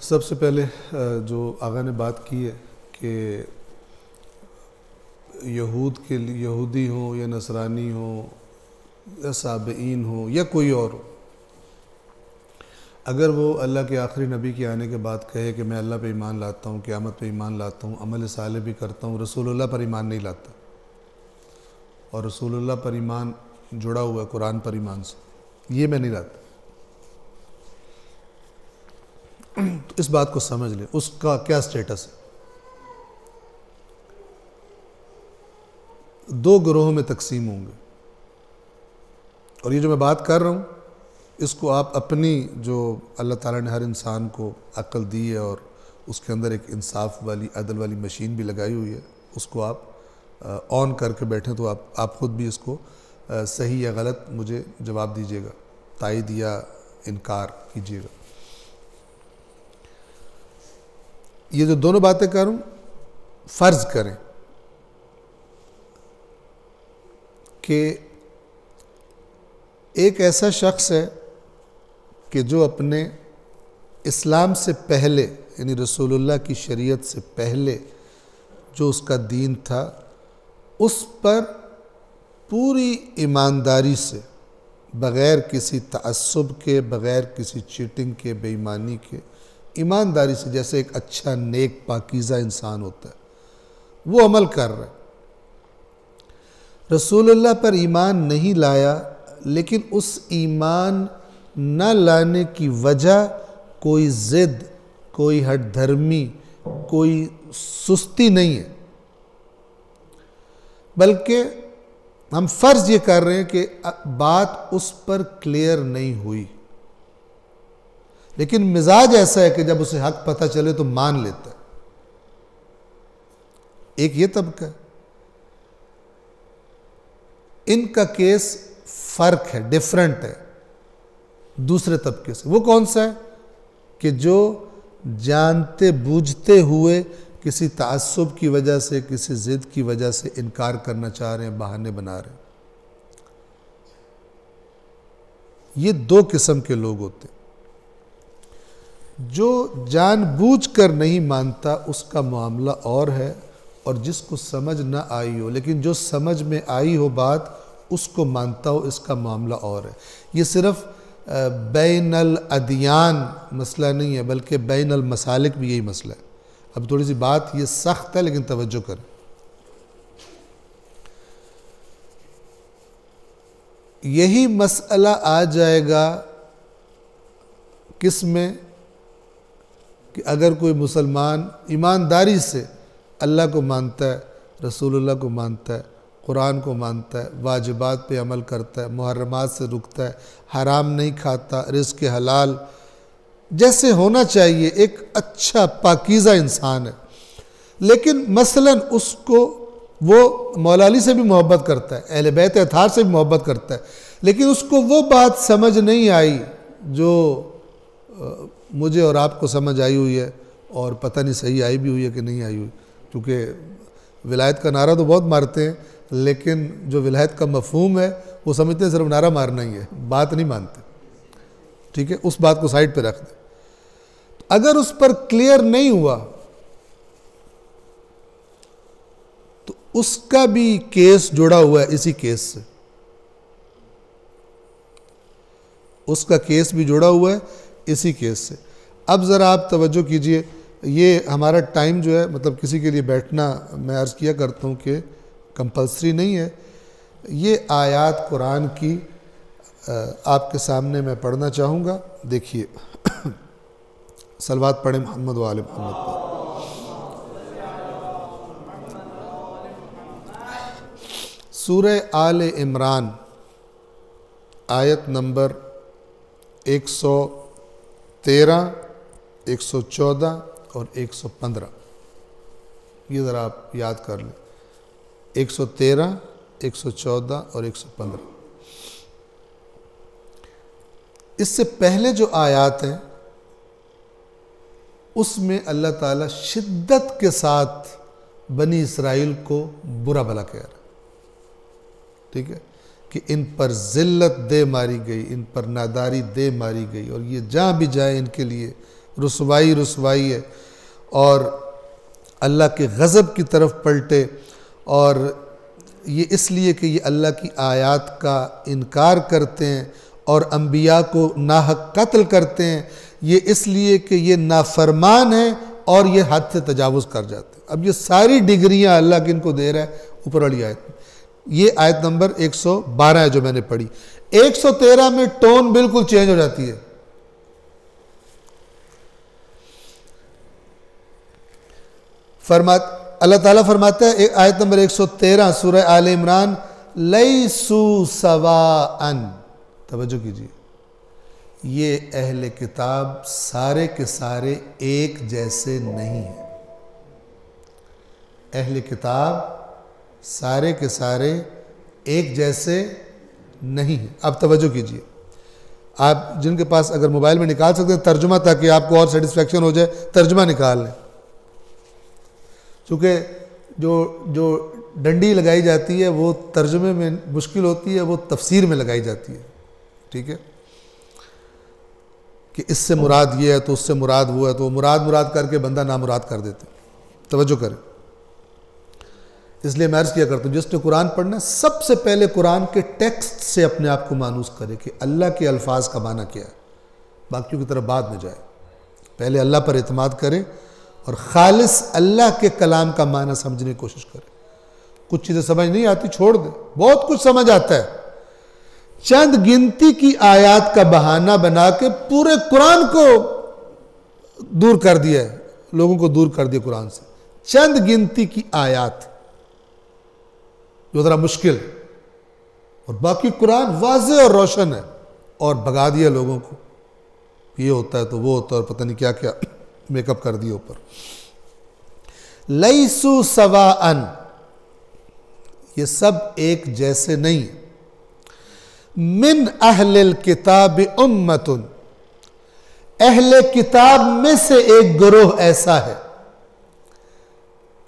سب سے پہلے جو آقا نے بات کی ہے کہ یہودی ہوں یا نصرانی ہوں یا سابعین ہوں یا کوئی اور ہو، اگر وہ اللہ کے آخری نبی کے آنے کے بعد کہے کہ میں اللہ پہ ایمان لاتا ہوں، قیامت پہ ایمان لاتا ہوں، عمل صالح بھی کرتا ہوں، رسول اللہ پر ایمان نہیں لاتا، اور رسول اللہ پر ایمان جڑا ہوا ہے قرآن پر ایمان سے، یہ میں نہیں لاتا، تو اس بات کو سمجھ لیں اس کا کیا سٹیٹس ہے۔ دو گروہوں میں تقسیم ہوں گے، اور یہ جو میں بات کر رہا ہوں اس کو آپ اپنی جو اللہ تعالیٰ نے ہر انسان کو عقل دی ہے اور اس کے اندر ایک انصاف والی عدل والی مشین بھی لگائی ہوئی ہے، اس کو آپ آن کر کے بیٹھیں تو آپ خود بھی اس کو صحیح یا غلط مجھے جواب دیجیے گا، تائید یا انکار کیجیے گا۔ یہ جو دونوں باتیں کر رہا ہوں، فرض کریں کہ ایک ایسا شخص ہے کہ جو اپنے اسلام سے پہلے یعنی رسول اللہ کی شریعت سے پہلے جو اس کا دین تھا اس پر پوری ایمانداری سے، بغیر کسی تعصب کے، بغیر کسی چیٹنگ کے، بے ایمانی کے، ایمانداری سے، جیسے ایک اچھا نیک پاکیزہ انسان ہوتا ہے وہ عمل کر رہا ہے، رسول اللہ پر ایمان نہیں لایا، لیکن اس ایمان نہ لانے کی وجہ کوئی ضد، کوئی ہٹ دھرمی، کوئی سستی نہیں ہے، بلکہ ہم فرض یہ کر رہے ہیں کہ بات اس پر کلیئر نہیں ہوئی، لیکن مزاج ایسا ہے کہ جب اسے حق پتہ چلے تو مان لیتا ہے۔ ایک یہ طبقہ ہے، ان کا کیس فرق ہے، ڈیفرنٹ ہے دوسرے طبقے سے۔ وہ کون سا ہے کہ جو جانتے بوجھتے ہوئے کسی تعصب کی وجہ سے، کسی ضد کی وجہ سے انکار کرنا چاہ رہے ہیں، بہانے بنا رہے ہیں۔ یہ دو قسم کے لوگ ہوتے ہیں۔ جو جان بوجھ کر نہیں مانتا اس کا معاملہ اور ہے، اور جس کو سمجھ نہ آئی ہو لیکن جو سمجھ میں آئی ہو بات اس کو مانتا ہو، اس کا معاملہ اور ہے۔ یہ صرف بین الادیان مسئلہ نہیں ہے، بلکہ بین المسالک بھی یہی مسئلہ ہے۔ اب تھوڑی سی بات یہ سخت ہے لیکن توجہ کریں۔ یہی مسئلہ آ جائے گا کس میں کہ اگر کوئی مسلمان ایمانداری سے اللہ کو مانتا ہے، رسول اللہ کو مانتا ہے، قرآن کو مانتا ہے، واجبات پہ عمل کرتا ہے، محرمات سے رکتا ہے، حرام نہیں کھاتا، رزق حلال جیسے ہونا چاہیے، ایک اچھا پاکیزہ انسان ہے، لیکن مثلا اس کو وہ مولا علی سے بھی محبت کرتا ہے، اہل بیت اطہار سے بھی محبت کرتا ہے، لیکن اس کو وہ بات سمجھ نہیں آئی جو مجھے اور آپ کو سمجھ آئی ہوئی ہے، اور پتہ نہیں صحیح آئی بھی ہوئی ہے کہ نہیں آئی ہوئی، کیونکہ ولایت کا نعرہ تو بہت مارتے ہیں، لیکن جو ولایت کا مفہوم ہے وہ سمجھتے ہیں صرف نعرہ مارنا ہی ہے، بات نہیں مانتے۔ ٹھیک ہے، اس بات کو سائڈ پہ رکھ دیں۔ اگر اس پر کلیئر نہیں ہوا تو اس کا بھی کیس جڑا ہوا ہے اسی کیس سے، اس کا کیس بھی جڑا ہوا ہے اسی کیس سے۔ اب ذرا آپ توجہ کیجئے، یہ ہمارا ٹائم جو ہے مطلب کسی کے لیے بیٹھنا میں عرض کیا کرتا ہوں کہ کمپلسری نہیں ہے، یہ آیات قرآن کی آپ کے سامنے میں پڑھنا چاہوں گا۔ دیکھیے، صلوات پڑھیں محمد و آل محمد پر۔ سورہ آل عمران آیت نمبر 113، 114 اور 115، یہ ذرا آپ یاد کر لیں، 113، 114 اور 115۔ اس سے پہلے جو آیات ہیں اس میں اللہ تعالیٰ شدت کے ساتھ بنی اسرائیل کو برا بھلا کہہ رہا ہے، ٹھیک ہے، کہ ان پر ذلت دے ماری گئی، ان پر ناداری دے ماری گئی، اور یہ جہاں بھی جائیں ان کے لیے رسوائی رسوائی ہے، اور اللہ کے غضب کی طرف پلٹے، اور یہ اس لیے کہ یہ اللہ کی آیات کا انکار کرتے ہیں اور انبیاء کو ناحق قتل کرتے ہیں، یہ اس لیے کہ یہ نافرمان ہیں اور یہ حد سے تجاوز کر جاتے ہیں۔ اب یہ ساری ڈگریاں اللہ کی ان کو دے رہا ہے اوپر والی آیت میں۔ یہ آیت نمبر 112 ہے جو میں نے پڑھی۔ 113 میں ٹون بالکل چینج ہو جاتی ہے۔ اللہ تعالیٰ فرماتا ہے آیت نمبر 113 سورہ آل عمران، لیسو سواءً، توجہ کیجیے، یہ اہل کتاب سارے کے سارے ایک جیسے نہیں ہیں۔ اہل کتاب سارے کے سارے ایک جیسے نہیں ہیں۔ اب توجہ کیجیے، آپ جن کے پاس اگر موبائل میں نکال سکتے ہیں ترجمہ، تاکہ آپ کو اور سیٹسفیکشن ہو جائے، ترجمہ نکال لیں، چونکہ جو ڈنڈی لگائی جاتی ہے وہ ترجمے میں مشکل ہوتی ہے، وہ تفسیر میں لگائی جاتی ہے، ٹھیک ہے، کہ اس سے مراد یہ ہے تو اس سے مراد وہ ہے، تو مراد کر کے بندہ نامراد کر دیتے ہیں۔ توجہ کریں، اس لیے میں عرض کیا کرتا ہوں جس نے قرآن پڑھنا ہے سب سے پہلے قرآن کے ٹیکسٹ سے اپنے آپ کو مانوس کرے کہ اللہ کے الفاظ کا معنی کیا ہے، باقیوں کی طرف بعد میں جائے، پہلے اللہ پر اعتماد کرے اور خالص اللہ کے کلام کا معنی سمجھنے کی کوشش کرے۔ کچھ چیزیں سمجھ نہیں آتی چھوڑ دے، بہت کچھ سمجھ آتا ہے، چند گنتی کی آیات کا بہانہ بنا کے پورے قرآن کو دور کر دیا ہے، لوگوں کو دور کر دیا قرآن سے، چند گنتی کی آیات جو ذرا مشکل، اور باقی قرآن واضح اور روشن ہے، اور بھگا دیا لوگوں کو، یہ ہوتا ہے تو وہ ہوتا ہے، اور پتہ نہیں کیا کیا میک اپ کر دیا اوپر۔ لیسو سواءً، یہ سب ایک جیسے نہیں۔ من اہل الکتاب امت، اہل کتاب میں سے ایک گروہ ایسا ہے۔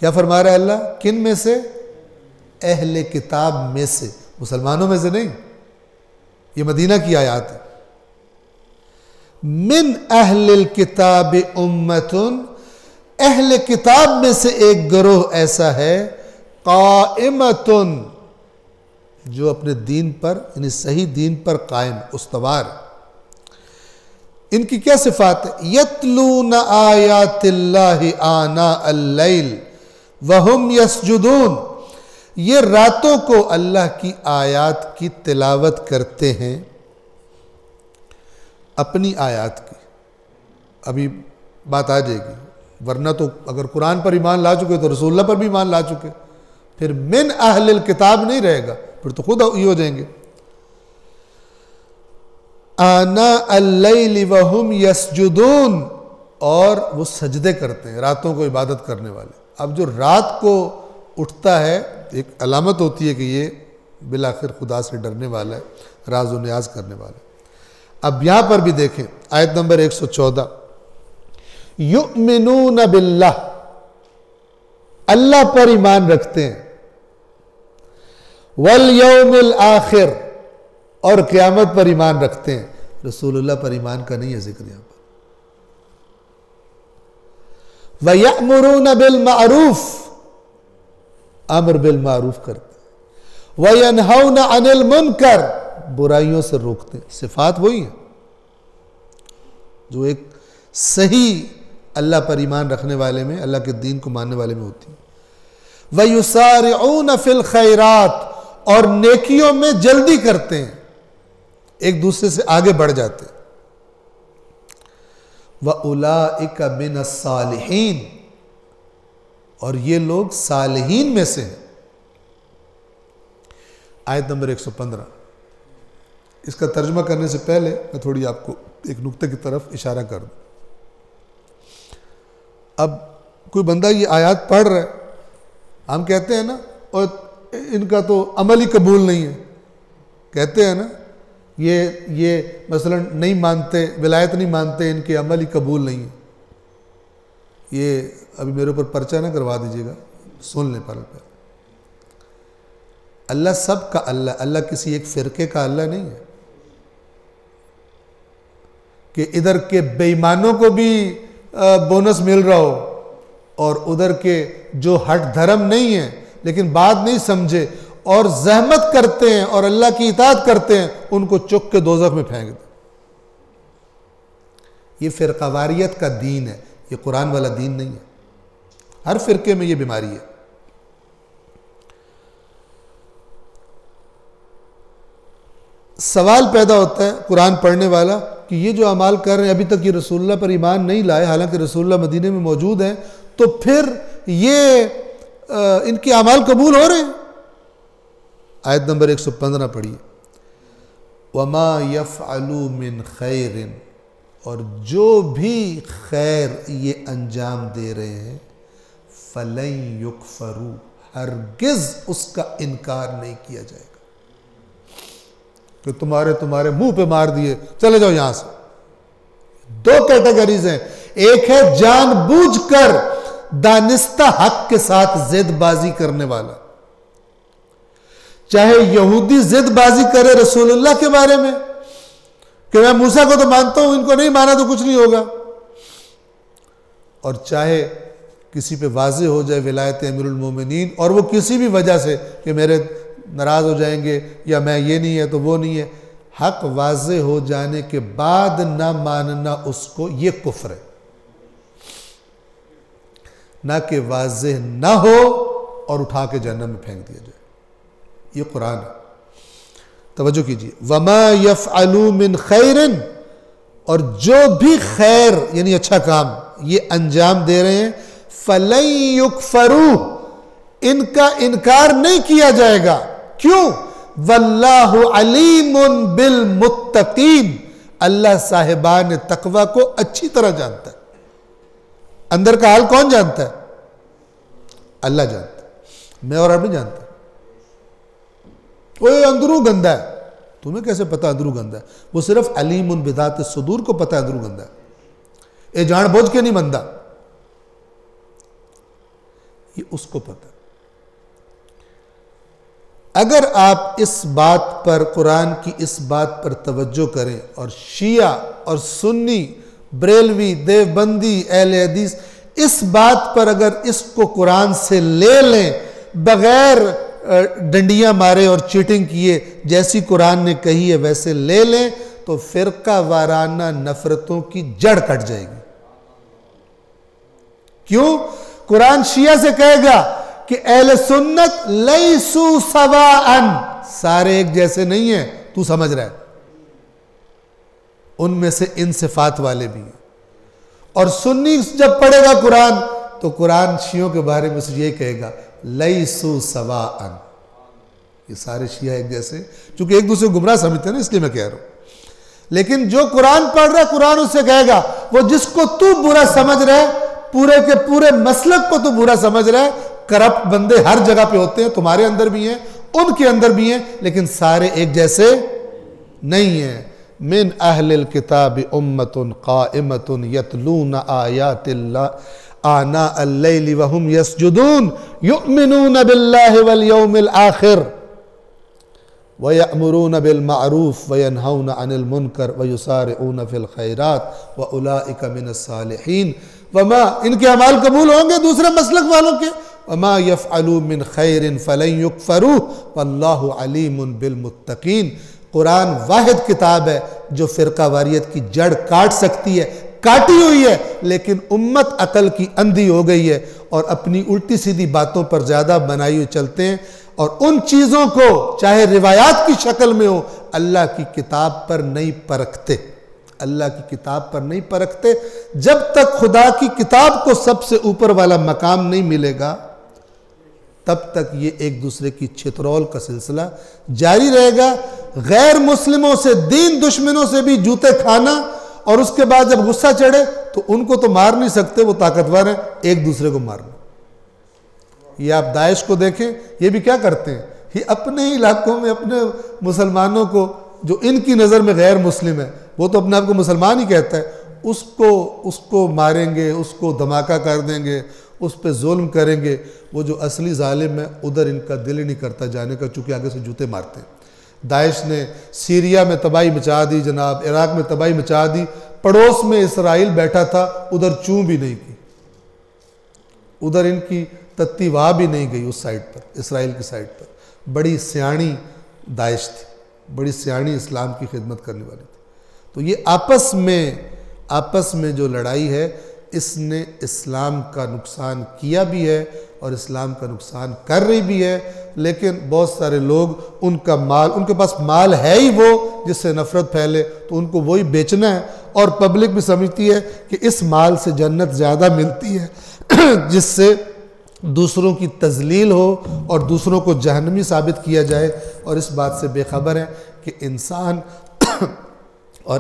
کیا فرما رہا ہے اللہ؟ کن میں سے؟ اہل کتاب میں سے، مسلمانوں میں سے نہیں، یہ مدینہ کی آیات ہے۔ من اہل الکتاب امت، اہل کتاب میں سے ایک گروہ ایسا ہے، قائمۃ، جو اپنے دین پر یعنی صحیح دین پر قائم استوار۔ ان کی کیا صفات ہے؟ یتلون آیات اللہ آناء اللیل وہم یسجدون، یہ راتوں کو اللہ کی آیات کی تلاوت کرتے ہیں، اپنی آیات کی۔ ابھی بات آ جائے گی، ورنہ تو اگر قرآن پر ایمان لا چکے تو رسول اللہ پر بھی ایمان لا چکے، پھر من اہل الکتاب نہیں رہے گا، پھر تو خود یہ ہو جائیں گے۔ آناء اللیل وہم یسجدون، اور وہ سجدے کرتے ہیں، راتوں کو عبادت کرنے والے۔ اب جو رات کو اٹھتا ہے ایک علامت ہوتی ہے کہ یہ بالآخر خدا سے ڈرنے والا ہے، راز و نیاز کرنے والا ہے۔ اب یہاں پر بھی دیکھیں آیت نمبر 114، یؤمنون باللہ، اللہ پر ایمان رکھتے ہیں، والیوم الآخر، اور قیامت پر ایمان رکھتے ہیں۔ رسول اللہ پر ایمان کا نہیں ہے ذکر یہاں پر۔ وَيَأْمُرُونَ بِالْمَعْرُوفِ، امر بالمعروف کرتے ہیں، وَيَنْهَوْنَ عَنِ الْمُنْكَرِ، برائیوں سے روکتے ہیں۔ صفات وہی ہیں جو ایک صحیح اللہ پر ایمان رکھنے والے میں، اللہ کے دین کو ماننے والے میں ہوتی ہیں۔ وَيُسَارِعُونَ فِي الْخَيْرَاتِ، اور نیکیوں میں جلدی کرتے ہیں، ایک دوسرے سے آگے بڑھ جاتے ہیں۔ وَأُولَئِكَ مِنَ الصَّالِحِينَ، اور یہ لوگ صالحین میں سے ہیں۔ آیت نمبر 115، اس کا ترجمہ کرنے سے پہلے میں تھوڑی آپ کو ایک نقطے کی طرف اشارہ کر دوں۔ اب کوئی بندہ یہ آیات پڑھ رہا ہے، ہم کہتے ہیں نا، اور ان کا تو عمل ہی قبول نہیں ہے، کہتے ہیں نا، یہ مثلا نہیں مانتے، ولایت نہیں مانتے، ان کے عمل ہی قبول نہیں ہے۔ یہ ابھی میرے اوپر پرچہ نہ کروا دیجیے گا، سن لیں پہلے۔ اللہ سب کا اللہ، اللہ کسی ایک فرقے کا اللہ نہیں ہے۔ کہ ادھر کے بے ایمانوں کو بھی بونس مل رہا ہو اور ادھر کے جو ہٹ دھرم نہیں ہیں لیکن بات نہیں سمجھے اور زحمت کرتے ہیں اور اللہ کی اطاعت کرتے ہیں ان کو چک کے دوزخ میں پھینک دیں. یہ فرقہ واریت کا دین ہے, یہ قرآن والا دین نہیں ہے. ہر فرقے میں یہ بیماری ہے. سوال پیدا ہوتا ہے قرآن پڑھنے والا کہ یہ جو اعمال کر رہے ہیں ابھی تک یہ رسول اللہ پر ایمان نہیں لائے, حالانکہ رسول اللہ مدینے میں موجود ہیں, تو پھر یہ ان کے اعمال قبول ہو رہے ہیں؟ آیت نمبر 115 پڑھیے. وَمَا يَفْعَلُوا مِنْ خَيْرٍ, اور جو بھی خیر یہ انجام دے رہے ہیں, فَلَن يُكْفَرُوا, ہرگز اس کا انکار نہیں کیا جائے گا کہ تمہارے منہ پہ مار دیے چلے جاؤ یہاں سے. دو کیٹیگریز ہیں, ایک ہے جان بوجھ کر دانستہ حق کے ساتھ زد بازی کرنے والا, چاہے یہودی زد بازی کرے رسول اللہ کے بارے میں کہ میں موسیٰ کو تو مانتا ہوں, ان کو نہیں مانا تو کچھ نہیں ہوگا, اور چاہے کسی پہ واضح ہو جائے ولایت امیر المومنین اور وہ کسی بھی وجہ سے کہ میرے ناراض ہو جائیں گے یا میں یہ نہیں ہے تو وہ نہیں ہے, حق واضح ہو جانے کے بعد نہ ماننا اس کو یہ کفر ہے, نہ کہ واضح نہ ہو اور اٹھا کے جہنم میں پھینک دیا جائے. یہ قرآن ہے, توجہ کیجیے. وَمَا يَفْعَلُوا مِنْ خَيْرٍ, اور جو بھی خیر یعنی اچھا کام یہ انجام دے رہے ہیں, فَلَن يُكْفَرُوا, ان کا انکار نہیں کیا جائے گا. کیوں؟ وَاللَّهُ عَلِيمٌ بِالْمُتَّقِينَ, اللہ صاحبان تقوی کو اچھی طرح جانتا ہے. اندر کا حال کون جانتا ہے؟ اللہ جانتا ہے, میں اور آپ نہیں جانتا. وہ اندروں گندہ ہے, تمہیں کیسے پتا اندروں گندہ ہے؟ وہ صرف علیم بذات الصدور کو پتا اندروں گندہ ہے, یہ جان بوجھ کے نہیں بندہ, یہ اس کو پتا. اگر آپ اس بات پر, قرآن کی اس بات پر توجہ کریں اور شیعہ اور سنی, بریلوی, دیوبندی, اہل حدیث اس بات پر اگر اس کو قرآن سے لے لیں بغیر ڈنڈیاں مارے اور چیٹنگ کیے, جیسی قرآن نے کہی ہے ویسے لے لیں, تو فرقہ وارانہ نفرتوں کی جڑ کٹ جائے گی. کیوں؟ قرآن شیعہ سے کہے گا کہ اہل سنت لیسو سواءً, سارے ایک جیسے نہیں ہیں, تو سمجھ رہا ہے, ان میں سے ان صفات والے بھی ہیں. اور سنی جب پڑھے گا قرآن تو قرآن شیعوں کے بارے میں یہ کہے گا لیسو سواءً, یہ سارے شیعہ ایک جیسے, چونکہ ایک دوسرے کو گمراہ سمجھتے ہیں نا, اس لیے میں کہہ رہا ہوں. لیکن جو قرآن پڑھ رہا ہے قرآن اس سے کہے گا وہ جس کو تو برا سمجھ رہا ہے, پورے کے پورے مسلک کو تو برا سمجھ رہا ہے, کرپٹ بندے ہر جگہ پہ ہوتے ہیں, تمہارے اندر بھی ہیں, ان کے اندر بھی ہیں, لیکن سارے ایک جیسے نہیں ہیں. من اہل الکتاب امت قائمت یتلون آیات اللہ آناء اللیل وهم یسجدون یؤمنون باللہ والیوم الآخر وَيَأْمُرُونَ بِالْمَعْرُوفِ وَيَنْهَوْنَ عَنِ الْمُنْكَرِ وَيُسَارِعُونَ فِي الْخَيْرَاتِ وَأُولَئِكَ مِنَ الصَّالِحِينَ. وما, ان کے اعمال قبول ہوں گے دوسرے مسلک والوں کے. وَمَا يَفْعَلُوا مِنْ خَيْرٍ فَلَن يُكْفَرُوهُ وَاللَّهُ عَلِيمٌ بِالْمُتَّقِينَ. قرآن واحد کتاب ہے جو فرقہ واریت کی جڑ کاٹ سکتی ہے, کاٹی ہوئی ہے, لیکن امت عقل کی اندھی ہو گئی ہے اور اپنی الٹی سیدھی باتوں پر زیادہ بنائی ہوئی چلتے ہیں, اور ان چیزوں کو چاہے روایات کی شکل میں ہو اللہ کی کتاب پر نہیں پرکھتے, اللہ کی کتاب پر نہیں پرکھتے. جب تک خدا کی کتاب کو سب سے اوپر والا مقام نہیں ملے گا تب تک یہ ایک دوسرے کی چھترول کا سلسلہ جاری رہے گا. غیر مسلموں سے, دین دشمنوں سے بھی جوتے کھانا, اور اس کے بعد جب غصہ چڑھے تو ان کو تو مار نہیں سکتے, وہ طاقتور ہیں, ایک دوسرے کو مارنا. یہ آپ داعش کو دیکھیں, یہ بھی کیا کرتے ہیں, یہ اپنے ہی علاقوں میں اپنے مسلمانوں کو جو ان کی نظر میں غیر مسلم ہے, وہ تو اپنے آپ کو مسلمان ہی کہتا ہے, اس کو ماریں گے, اس کو دھماکہ کر دیں گے, اس پہ ظلم کریں گے. وہ جو اصلی ظالم ہے ادھر ان کا دل ہی نہیں کرتا جانے کا, چونکہ آگے سے جوتے مارتے ہیں. داعش نے سیریا میں تباہی مچا دی جناب, عراق میں تباہی مچا دی, پڑوس میں اسرائیل بیٹھا تھا، ادھر چوں بھی نہیں کی، ادھر ان کی تتی واہ بھی نہیں گئی، اس سائٹ پر، اسرائیل کی سائٹ پر۔ بڑی سیاਣੀ داعش تھی، بڑی سیاਣੀ اسلام کی خدمت کرنے والی تھی۔ تو یہ آپس میں جو لڑائی ہے، اس نے اسلام کا نقصان کیا بھی ہے اور اسلام کا نقصان کر رہی بھی ہے، لیکن بہت سارے لوگ ان کے پاس مال ہے ہی وہ جس سے نفرت پھیلے، تو ان کو وہی بیچنا ہے، اور پبلک بھی سمجھتی ہے کہ اس مال سے جنت زیادہ ملتی ہے جس سے دوسروں کی تذلیل ہو اور دوسروں کو جہنمی ثابت کیا جائے، اور اس بات سے بے خبر ہے کہ انسان اور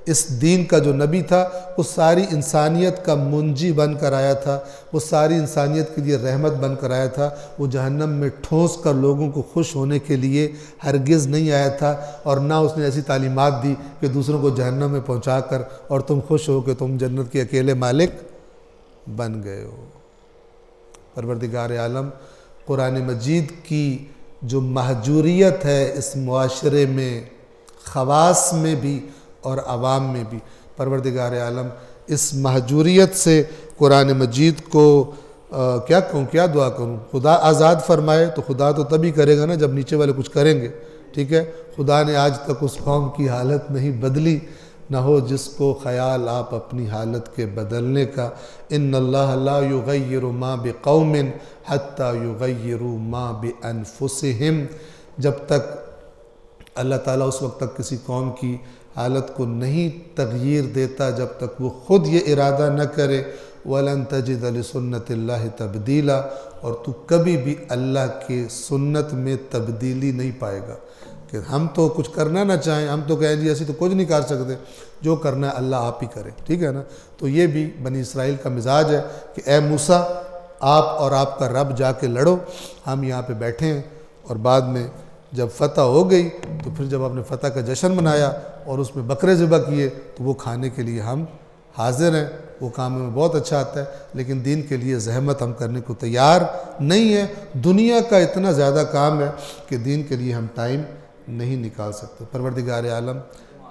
اس دین کا جو نبی تھا وہ ساری انسانیت کا منجی بن کر آیا تھا، وہ ساری انسانیت کے لیے رحمت بن کر آیا تھا، وہ جہنم میں ٹھونس کر لوگوں کو خوش ہونے کے لیے ہرگز نہیں آیا تھا، اور نہ اس نے ایسی تعلیمات دی کہ دوسروں کو جہنم میں پہنچا کر اور تم خوش ہو کہ تم جنت کے اکیلے مالک بن گئے ہو۔ پروردگار عالم قرآن مجید کی جو مہجوریت ہے اس معاشرے میں، خواص میں بھی اور عوام میں بھی، پروردگار عالم اس مہجوریت سے قرآن مجید کو کیا کہوں، کیا دعا کروں، خدا آزاد فرمائے۔ تو خدا تو تبھی کرے گا نا جب نیچے والے کچھ کریں گے، ٹھیک ہے۔ خدا نے آج تک اس قوم کی حالت نہیں بدلی، نہ ہو جس کو خیال آپ اپنی حالت کے بدلنے کا۔ ان اللہ لا یغیر ما بقوم حتی یغیروا ما بانفسہم، جب تک اللہ تعالیٰ اس وقت تک کسی قوم کی حالت کو نہیں تغییر دیتا جب تک وہ خود یہ ارادہ نہ کرے۔ وَلَن تَجِدَ لِسُنَّةِ اللَّهِ تَبْدِيلًا، اور تو کبھی بھی اللہ کے سنت میں تبدیلی نہیں پائے گا کہ ہم تو کچھ کرنا نہ چاہیں، ہم تو کہیں جی ایسی تو کچھ نہیں کر سکتے، جو کرنا ہے اللہ آپ ہی کرے، ٹھیک ہے نا۔ تو یہ بھی بنی اسرائیل کا مزاج ہے کہ اے موسیٰ آپ اور آپ کا رب جا کے لڑو، ہم یہاں پہ بیٹھے ہیں۔ اور بعد میں جب فتح ہو گئی تو پھر جب آپ نے فتح کا جشن منایا اور اس میں بکرے ذبح کیے تو وہ کھانے کے لیے ہم حاضر ہیں، وہ کام ہمیں بہت اچھا آتا ہے، لیکن دین کے لیے زحمت ہم کرنے کو تیار نہیں ہے۔ دنیا کا اتنا زیادہ کام ہے کہ دین کے لیے ہم ٹائم نہیں نکال سکتے۔ پروردگار عالم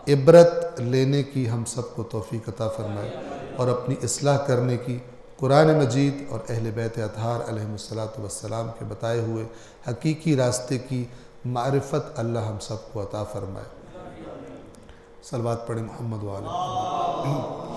عبرت لینے کی ہم سب کو توفیق عطا فرمائے، اور اپنی اصلاح کرنے کی قرآن مجید اور اہل بیت اطہار علیہم السلام کے بتائے ہوئے حقیقی راستے کی معرفت اللہ ہم سب کو عطا فرمائے۔ صلوات پڑھیں محمد وعلی محمد۔